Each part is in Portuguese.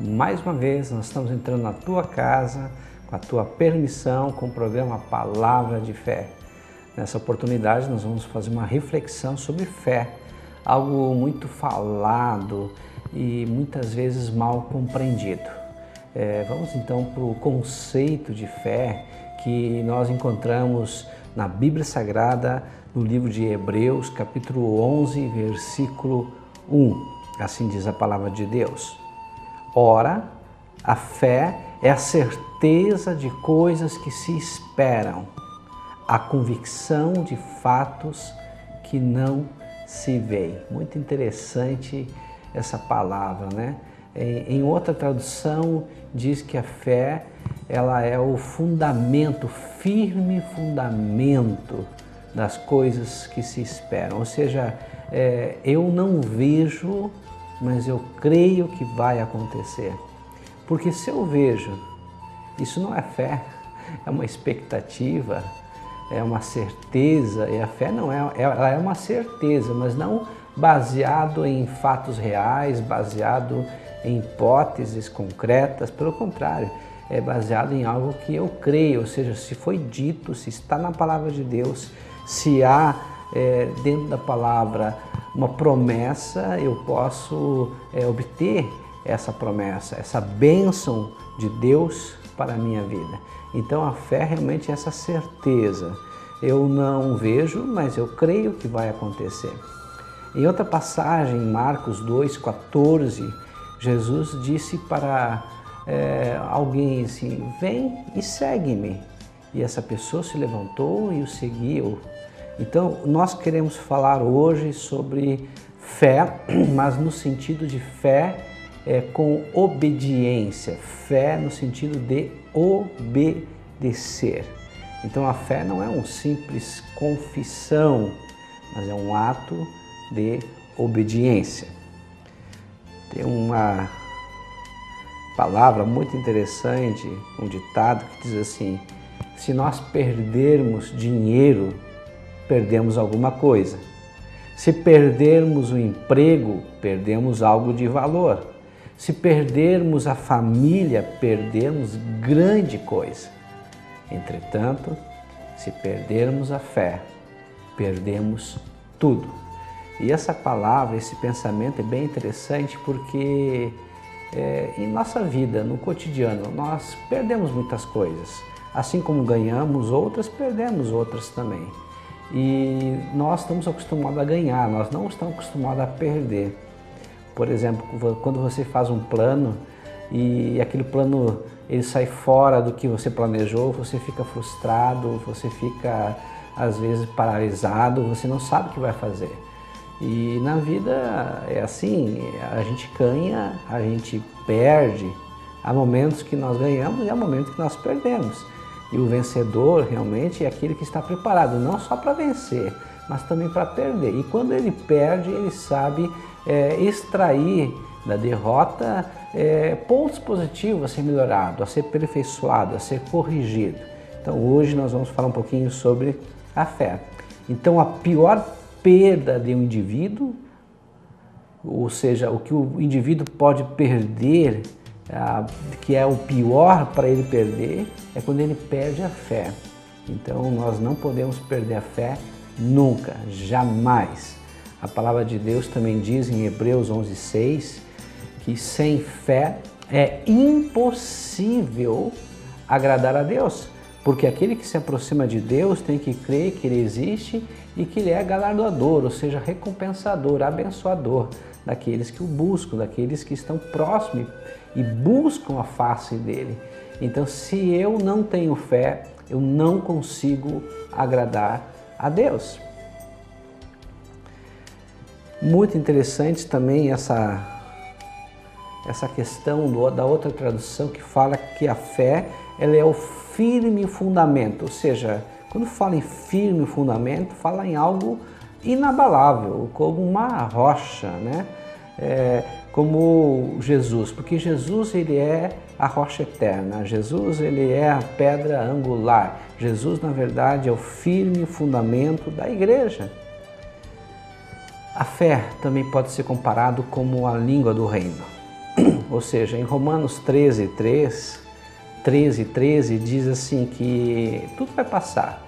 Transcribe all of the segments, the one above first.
Mais uma vez, nós estamos entrando na tua casa, com a tua permissão, com o programa Palavra de Fé. Nessa oportunidade, nós vamos fazer uma reflexão sobre fé, algo muito falado e muitas vezes mal compreendido. Vamos então para o conceito de fé que nós encontramos na Bíblia Sagrada, no livro de Hebreus, capítulo 11, versículo 1. Assim diz a palavra de Deus. Ora, a fé é a certeza de coisas que se esperam, a convicção de fatos que não se veem. Muito interessante essa palavra, né? Em outra tradução diz que a fé ela é o fundamento, firme fundamento das coisas que se esperam. Ou seja, eu não vejo, mas eu creio que vai acontecer. Porque se eu vejo, isso não é fé, é uma expectativa, é uma certeza, e a fé não ela é uma certeza, mas não baseado em fatos reais, baseado em hipóteses concretas, pelo contrário, é baseado em algo que eu creio, ou seja, se foi dito, se está na palavra de Deus, se há dentro da palavra uma promessa, eu posso obter essa promessa, essa bênção de Deus para a minha vida. Então a fé realmente é essa certeza. Eu não vejo, mas eu creio que vai acontecer. Em outra passagem, em Marcos 2,14, Jesus disse para alguém assim, vem e segue-me. E essa pessoa se levantou e o seguiu. Então, nós queremos falar hoje sobre fé, mas no sentido de fé com obediência, fé no sentido de obedecer. Então, a fé não é um simples confissão, mas é um ato de obediência. Tem uma palavra muito interessante, um ditado que diz assim, se nós perdermos dinheiro, perdemos alguma coisa. Se perdermos o emprego, perdemos algo de valor. Se perdermos a família, perdemos grande coisa. Entretanto, se perdermos a fé, perdemos tudo. E essa palavra, esse pensamento é bem interessante porque em nossa vida, no cotidiano, nós perdemos muitas coisas. Assim como ganhamos outras, perdemos outras também. E nós estamos acostumados a ganhar, nós não estamos acostumados a perder. Por exemplo, quando você faz um plano e aquele plano ele sai fora do que você planejou, você fica frustrado, você fica às vezes paralisado, você não sabe o que vai fazer. E na vida é assim, a gente ganha, a gente perde, há momentos que nós ganhamos e há momentos que nós perdemos. E o vencedor realmente é aquele que está preparado, não só para vencer, mas também para perder. E quando ele perde, ele sabe extrair da derrota pontos positivos a ser melhorado, a ser aperfeiçoado, a ser corrigido. Então hoje nós vamos falar um pouquinho sobre a fé. Então a pior perda de um indivíduo, ou seja, o que o indivíduo pode perder, que é o pior para ele perder, é quando ele perde a fé. Então nós não podemos perder a fé nunca, jamais. A palavra de Deus também diz em Hebreus 11,6 que sem fé é impossível agradar a Deus, porque aquele que se aproxima de Deus tem que crer que Ele existe e que Ele é galardoador, ou seja, recompensador, abençoador daqueles que o buscam, daqueles que estão próximos e buscam a face dEle. Então, se eu não tenho fé, eu não consigo agradar a Deus. Muito interessante também essa questão da outra tradução que fala que a fé ela é o firme fundamento, ou seja, quando fala em firme fundamento, fala em algo inabalável, como uma rocha, né? Como Jesus, porque Jesus ele é a rocha eterna, Jesus ele é a pedra angular, Jesus na verdade é o firme fundamento da igreja. A fé também pode ser comparado como a língua do reino. ou seja, em Romanos 13 diz assim que tudo vai passar,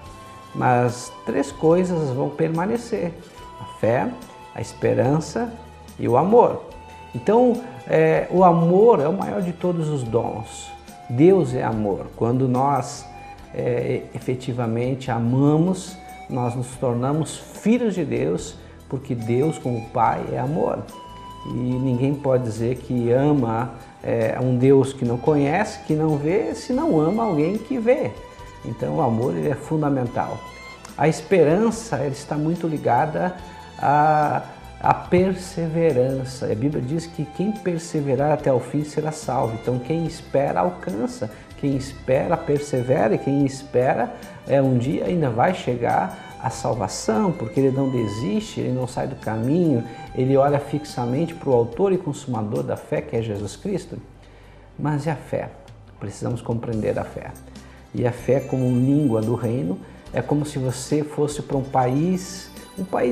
mas 3 coisas vão permanecer: a fé, a esperança e o amor. Então, o amor é o maior de todos os dons. Deus é amor. Quando nós efetivamente amamos, nós nos tornamos filhos de Deus, porque Deus, como Pai, é amor. E ninguém pode dizer que ama um Deus que não conhece, que não vê, se não ama alguém que vê. Então o amor ele é fundamental. A esperança ela está muito ligada à perseverança. A Bíblia diz que quem perseverar até o fim será salvo. Então quem espera alcança, quem espera persevera, e quem espera um dia ainda vai chegar a salvação, porque ele não desiste, ele não sai do caminho, ele olha fixamente para o autor e consumador da fé, que é Jesus Cristo. Mas e a fé? Precisamos compreender a fé. E a fé como língua do reino é como se você fosse para um país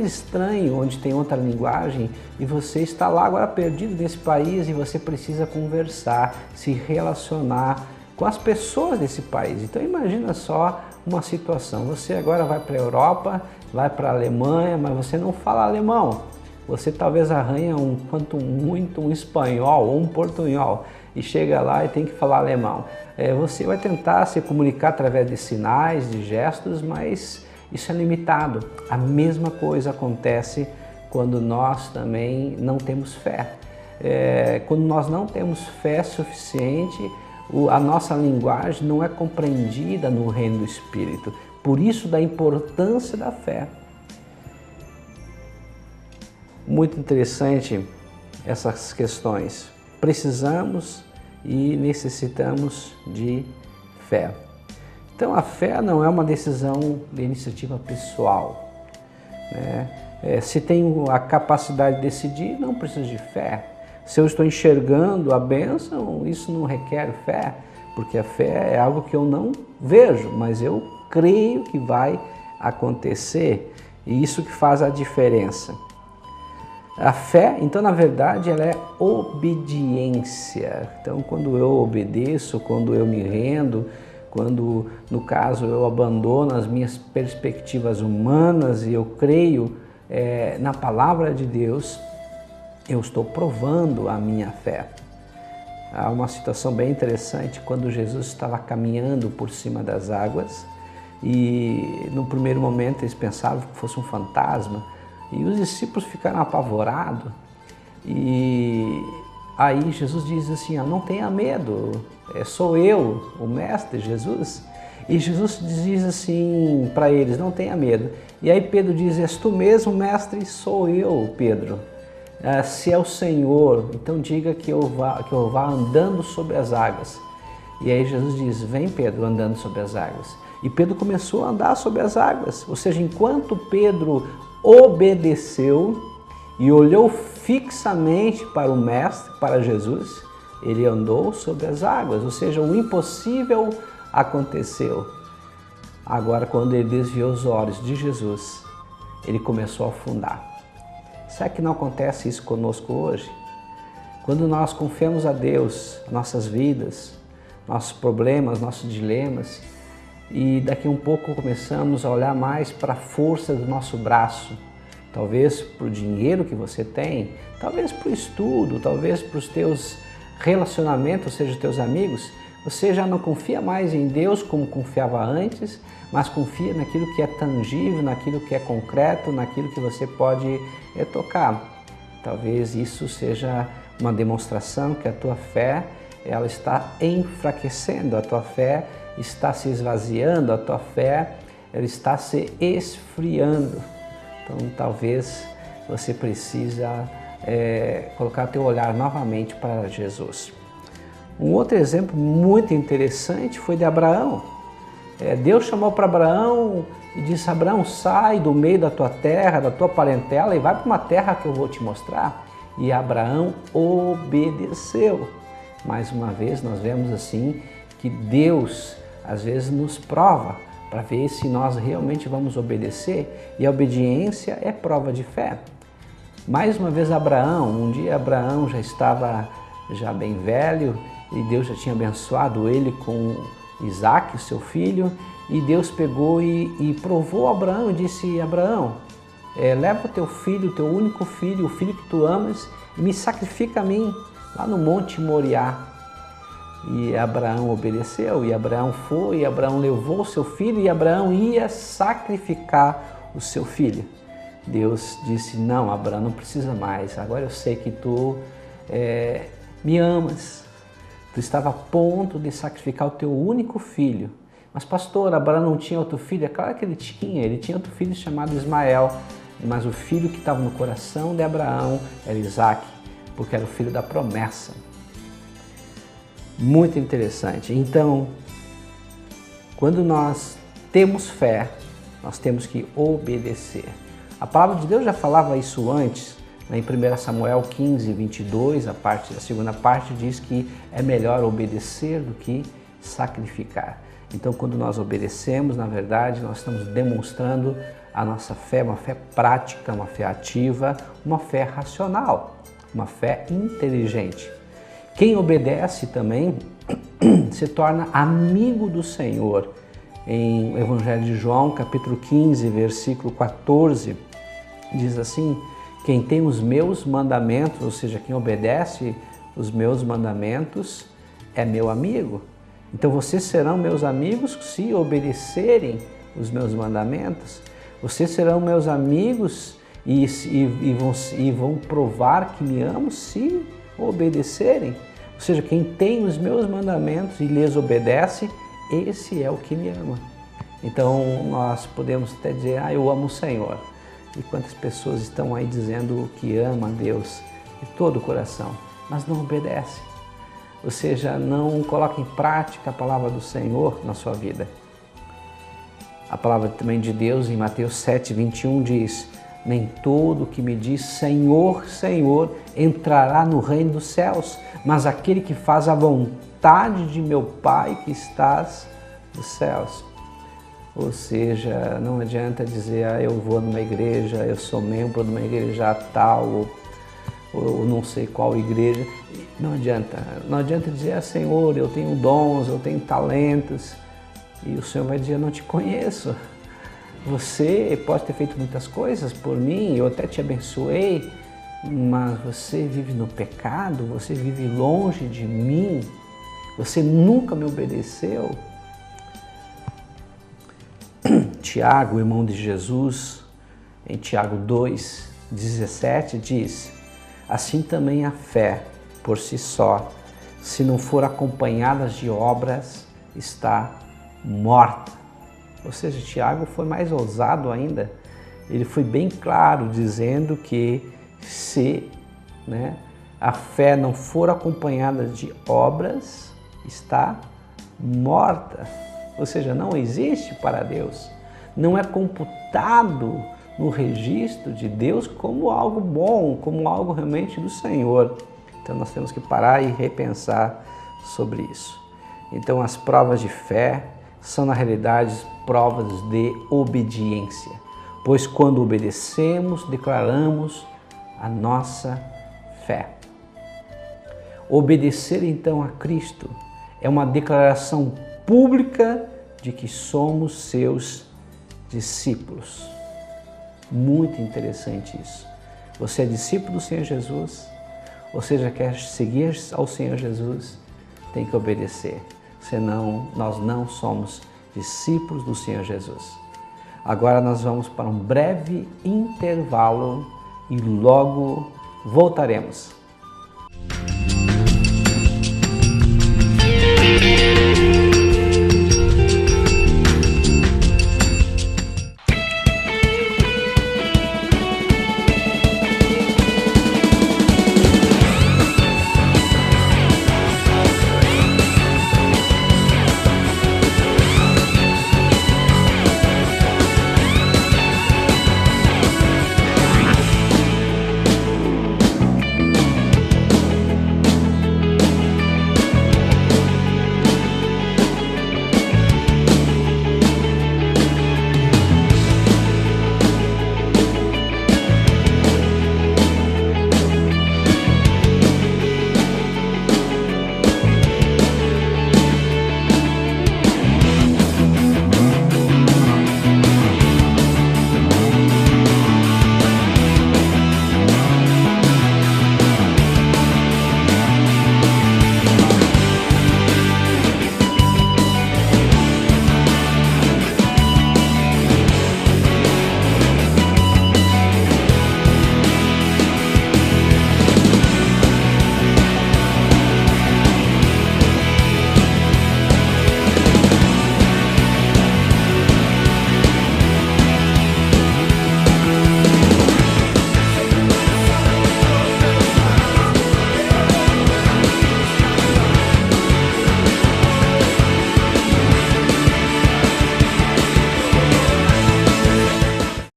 estranho, onde tem outra linguagem, e você está lá agora perdido nesse país e você precisa conversar, se relacionar com as pessoas desse país. Então imagina só uma situação, você agora vai para a Europa, vai para a Alemanha, mas você não fala alemão, você talvez arranha quanto muito um espanhol ou um portunhol e chega lá e tem que falar alemão. Você vai tentar se comunicar através de sinais, de gestos, mas isso é limitado. A mesma coisa acontece quando nós também não temos fé. Quando nós não temos fé suficiente, a nossa linguagem não é compreendida no reino do Espírito. Por isso da importância da fé. Muito interessante essas questões. Precisamos e necessitamos de fé. Então a fé não é uma decisão de iniciativa pessoal, né? Se tenho a capacidade de decidir, não preciso de fé. Se eu estou enxergando a bênção, isso não requer fé, porque a fé é algo que eu não vejo, mas eu creio que vai acontecer, e isso que faz a diferença. A fé, então, na verdade, ela é obediência. Então, quando eu obedeço, quando eu me rendo, quando, no caso, eu abandono as minhas perspectivas humanas e eu creio na palavra de Deus, eu estou provando a minha fé. Há uma situação bem interessante quando Jesus estava caminhando por cima das águas e no primeiro momento eles pensavam que fosse um fantasma e os discípulos ficaram apavorados e aí Jesus diz assim, não tenha medo, sou eu, o Mestre Jesus. E Jesus diz assim para eles, não tenha medo. E aí Pedro diz, és tu mesmo, Mestre? Sou eu, Pedro. Se é o Senhor, então diga que eu vá andando sobre as águas. E aí Jesus diz, vem Pedro andando sobre as águas. E Pedro começou a andar sobre as águas. Ou seja, enquanto Pedro obedeceu e olhou fixamente para o Mestre, para Jesus, ele andou sobre as águas. Ou seja, o impossível aconteceu. Agora, quando ele desviou os olhos de Jesus, ele começou a afundar. Será que não acontece isso conosco hoje? Quando nós confiamos a Deus, nossas vidas, nossos problemas, nossos dilemas, e daqui a um pouco começamos a olhar mais para a força do nosso braço, talvez para o dinheiro que você tem, talvez para o estudo, talvez para os teus relacionamentos, ou seja, os teus amigos, você já não confia mais em Deus como confiava antes, mas confia naquilo que é tangível, naquilo que é concreto, naquilo que você pode tocar. Talvez isso seja uma demonstração que a tua fé ela está enfraquecendo, a tua fé está se esvaziando, a tua fé ela está se esfriando. Então talvez você precisa colocar teu olhar novamente para Jesus. Um outro exemplo muito interessante foi de Abraão. Deus chamou para Abraão e disse, Abraão, sai do meio da tua terra, da tua parentela e vai para uma terra que eu vou te mostrar. E Abraão obedeceu. Mais uma vez nós vemos assim que Deus às vezes nos prova para ver se nós realmente vamos obedecer, e a obediência é prova de fé. Mais uma vez Abraão, um dia Abraão já estava já bem velho, e Deus já tinha abençoado ele com Isaque, o seu filho, e Deus pegou e provou Abraão e disse: Abraão, leva o teu filho, o teu único filho, o filho que tu amas, e me sacrifica a mim lá no Monte Moriá. E Abraão obedeceu, e Abraão foi, e Abraão levou o seu filho, e Abraão ia sacrificar o seu filho. Deus disse: não, Abraão, não precisa mais, agora eu sei que tu me amas. Tu estava a ponto de sacrificar o teu único filho. Mas pastor, Abraão não tinha outro filho? É claro que ele tinha outro filho chamado Ismael, mas o filho que estava no coração de Abraão era Isaque, porque era o filho da promessa. Muito interessante. Então, quando nós temos fé, nós temos que obedecer. A palavra de Deus já falava isso antes, em 1 Samuel 15, 22, a segunda parte diz que é melhor obedecer do que sacrificar. Então, quando nós obedecemos, na verdade, nós estamos demonstrando a nossa fé, uma fé prática, uma fé ativa, uma fé racional, uma fé inteligente. Quem obedece também se torna amigo do Senhor. Em Evangelho de João, capítulo 15, versículo 14, diz assim: quem tem os meus mandamentos, ou seja, quem obedece os meus mandamentos, é meu amigo. Então vocês serão meus amigos se obedecerem os meus mandamentos. Vocês serão meus amigos e vão provar que me amam se obedecerem. Ou seja, quem tem os meus mandamentos e lhes obedece, esse é o que me ama. Então nós podemos até dizer: eu amo o Senhor. E quantas pessoas estão aí dizendo que ama a Deus de todo o coração, mas não obedecem. Ou seja, não coloca em prática a palavra do Senhor na sua vida. A palavra também de Deus em Mateus 7, 21 diz: nem todo que me diz Senhor, Senhor entrará no reino dos céus, mas aquele que faz a vontade de meu Pai que estás nos céus. Ou seja, não adianta dizer: eu vou numa igreja, eu sou membro de uma igreja tal, ou não sei qual igreja. Não adianta dizer: Senhor, eu tenho dons, eu tenho talentos. E o Senhor vai dizer: eu não te conheço. Você pode ter feito muitas coisas por mim, eu até te abençoei, mas você vive no pecado, você vive longe de mim, você nunca me obedeceu. Tiago, irmão de Jesus, em Tiago 2, 17, diz: assim também a fé, por si só, se não for acompanhada de obras, está morta. Ou seja, Tiago foi mais ousado ainda. Ele foi bem claro, dizendo que se a fé não for acompanhada de obras, está morta. Ou seja, não existe para Deus. Não é computado no registro de Deus como algo bom, como algo realmente do Senhor. Então nós temos que parar e repensar sobre isso. Então as provas de fé são na realidade provas de obediência, pois quando obedecemos, declaramos a nossa fé. Obedecer então a Cristo é uma declaração pública de que somos seus discípulos. Muito interessante isso. Você é discípulo do Senhor Jesus, ou seja, quer seguir ao Senhor Jesus, tem que obedecer. Senão, nós não somos discípulos do Senhor Jesus. Agora nós vamos para um breve intervalo e logo voltaremos.